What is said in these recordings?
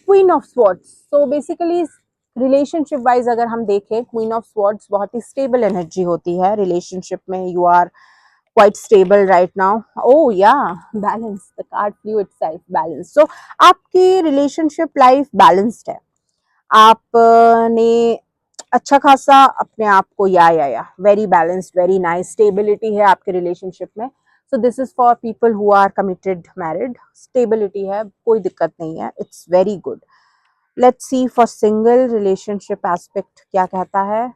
Queen of swords, so basically relationship wise अगर हम देखें, क्वीन ऑफ स्वॉर्ड्स बहुत ही स्टेबल एनर्जी होती है रिलेशनशिप में. You are quite stable right now. Oh yeah, balance, the card flew itself, balance. So आपकी relationship life balanced है. आपने अच्छा खासा अपने आप को या very balanced, very nice stability है आपके रिलेशनशिप में. So this is for people who are committed married. Stability है, कोई दिक्कत नहीं है, it's very good. Let's see for single relationship aspect क्या कहता है.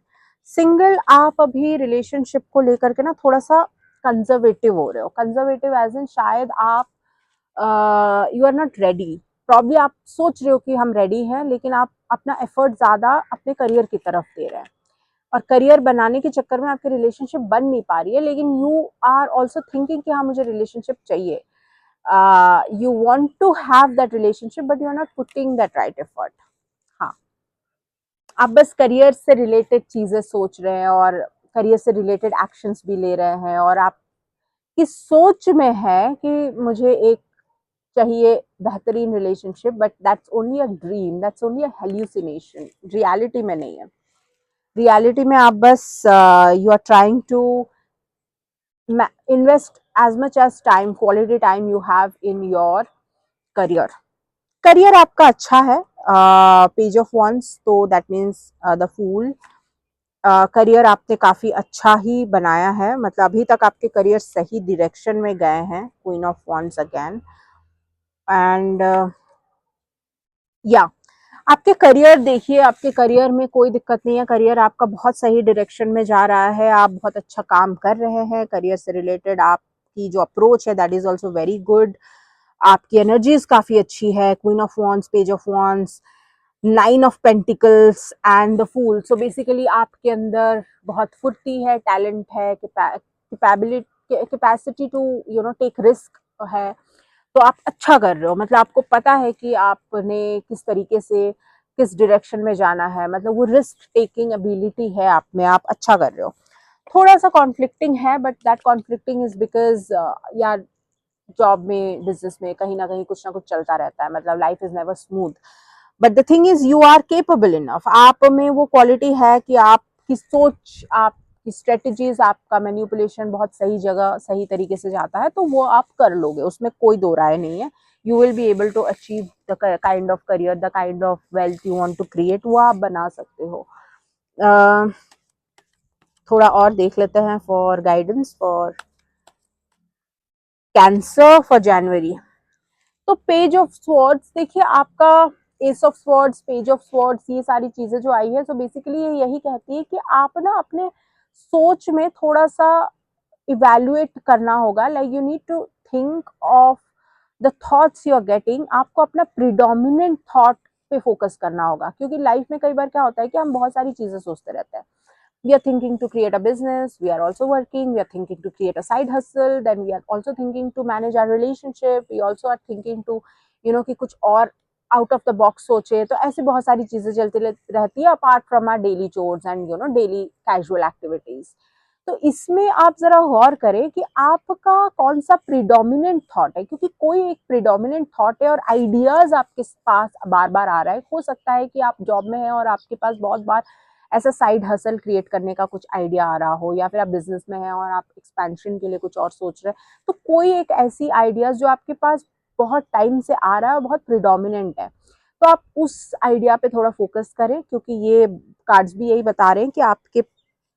सिंगल, आप अभी रिलेशनशिप को लेकर के ना थोड़ा सा कंजर्वेटिव हो रहे हो. कंजर्वेटिव एज इन शायद आप you are not ready. Probably आप सोच रहे हो कि हम रेडी हैं, लेकिन आप अपना एफर्ट ज्यादा अपने करियर की तरफ दे रहे हैं, और करियर बनाने के चक्कर में आपकी रिलेशनशिप बन नहीं पा रही है. लेकिन यू आर ऑल्सो थिंकिंग कि हाँ मुझे रिलेशनशिप चाहिए. You want to have that relationship but you are not putting that right effort. हाँ, आप बस करियर से रिलेटेड चीजें सोच रहे हैं और करियर से रिलेटेड एक्शंस भी ले रहे हैं, और आपकी सोच में है कि मुझे एक चाहिए बेहतरीन relationship, but that's only a dream, that's only a hallucination. Reality में नहीं है. रियलिटी में आप बस you are trying to invest as much as time, quality time you have in your career. Career आपका अच्छा है. पेज ऑफ वंस, तो that means the fool. Career आपने काफी अच्छा ही बनाया है, मतलब अभी तक आपके करियर सही डायरेक्शन में गए हैं. Queen of wands again. And या आपके करियर देखिए, आपके करियर में कोई दिक्कत नहीं है. करियर आपका बहुत सही डायरेक्शन में जा रहा है. आप बहुत अच्छा काम कर रहे हैं. करियर से रिलेटेड आपकी जो अप्रोच है that is also very good. आपकी एनर्जीज काफी अच्छी है. Queen of wands, page of wands, nine of pentacles and the fool. So basically आपके अंदर बहुत फुर्ती है, टैलेंट है, कैपेसिटी टू टेक रिस्क है. तो आप अच्छा कर रहे हो, मतलब आपको पता है कि आपने किस तरीके से किस डायरेक्शन में जाना है. मतलब वो रिस्क टेकिंग एबिलिटी है आप में, आप अच्छा कर रहे हो. थोड़ा सा कॉन्फ्लिक्टिंग है, but that conflicting is because यार जॉब में, बिजनेस में कहीं ना कहीं कुछ ना कुछ चलता रहता है. मतलब life is never smooth, but the thing is you are capable enough. आप में वो क्वालिटी है कि आपकी सोच, आपकी स्ट्रेटजीज, आपका मैनिपुलेशन बहुत सही जगह सही तरीके से जाता है, तो वो आप कर लोगे, उसमें कोई दो राय नहीं है. You will be able to achieve the kind of career, the kind of wealth you want to create, वो आप बना सकते हो. थोड़ा और देख लेते हैं for guidance for cancer for January. तो पेज ऑफ स्वॉर्ड्स देखिए, आपका S of swords, page of swords, ये सारी चीजें जो आई है, तो बेसिकली ये यही कहती है कि आप ना अपने सोच में थोड़ा सा इवेल्युएट करना होगा. Like you need to think of the thoughts you are getting. आपको अपना प्रिडोमिनेंट थॉट पे फोकस करना होगा, क्योंकि लाइफ में कई बार क्या होता है कि हम बहुत सारी चीजें सोचते रहते हैं. We are thinking to create a business, we are also working, we are thinking to create a side hustle, then we are also thinking to manage our relationship, we also are thinking to कि कुछ और out of the box सोचे. तो ऐसे बहुत सारी चीजें चलती रहती है apart from our daily chores and daily casual activities. तो इसमें आप जरा गौर करें कि आपका कौन सा प्रिडोमिनेंट थॉट है, क्योंकि कोई एक प्रिडोमिनेंट थॉट है और आइडियाज आपके पास बार बार आ रहा है. हो सकता है कि आप जॉब में हैं और आपके पास बहुत बार ऐसा साइड हसल क्रिएट करने का कुछ आइडिया आ रहा हो, या फिर आप बिजनेस में हैं और आप एक्सपेंशन के लिए कुछ और सोच रहे हैं. तो कोई एक ऐसी आइडियाज जो आपके पास बहुत टाइम से आ रहा है और बहुत प्रिडोमिनेंट है, तो आप उस आइडिया पे थोड़ा फोकस करें, क्योंकि ये कार्ड्स भी यही बता रहे हैं कि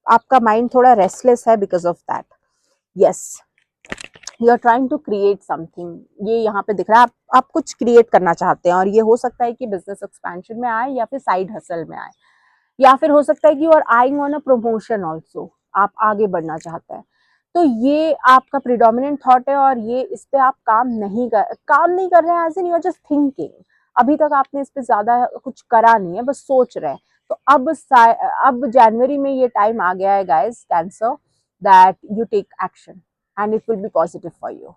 आपका माइंड थोड़ा रेस्टलेस है because of that. Yes, you are trying to create something, ये यहाँ पे दिख रहा है. आप कुछ क्रिएट करना चाहते हैं, और ये हो सकता है कि बिजनेस एक्सपेंशन में आए या फिर साइड हसल में आए, या फिर हो सकता है कि you are eyeing on a promotion also, आप आगे बढ़ना चाहते हैं. तो ये आपका प्रिडोमिनेंट थॉट है, और ये इस पे आप काम नहीं कर रहे हैं. As in you are just thinking. अभी तक आपने इस पे ज्यादा कुछ करा नहीं है, बस सोच रहे हैं. तो अब जनवरी में ये टाइम आ गया है guys, Cancer, that you take action and it will be positive for you.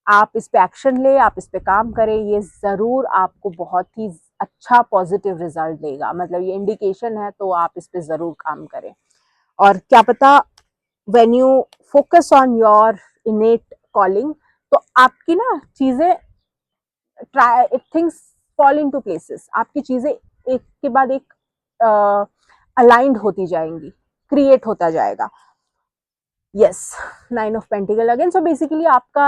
आप इस पे एक्शन ले, आप इस पे काम करें, ये जरूर आपको बहुत ही अच्छा पॉजिटिव रिजल्ट देगा. मतलब ये इंडिकेशन है, तो आप इस पे जरूर काम करें. और क्या पता, when you focus on your innate calling, तो आपकी ना चीजें things fall into places, आपकी चीजें एक के बाद एक अलाइंड होती जाएंगी, क्रिएट होता जाएगा। Yes, 9 of pentacle again. So basically आपका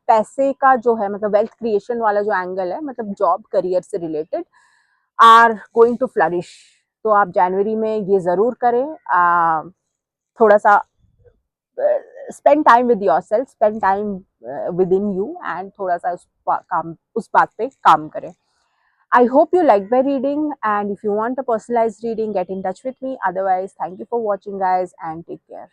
पैसे का जो है, मतलब वेल्थ क्रिएशन वाला जो एंगल है, मतलब जॉब करियर से related, are going to flourish. तो आप जनवरी में ये जरूर करें, थोड़ा सा spend time with yourself, spend time within you, and थोड़ा सा उस बात पे काम करें। I hope you liked my reading, and if you want a personalized reading, get in touch with me. Otherwise, thank you for watching, guys, and take care.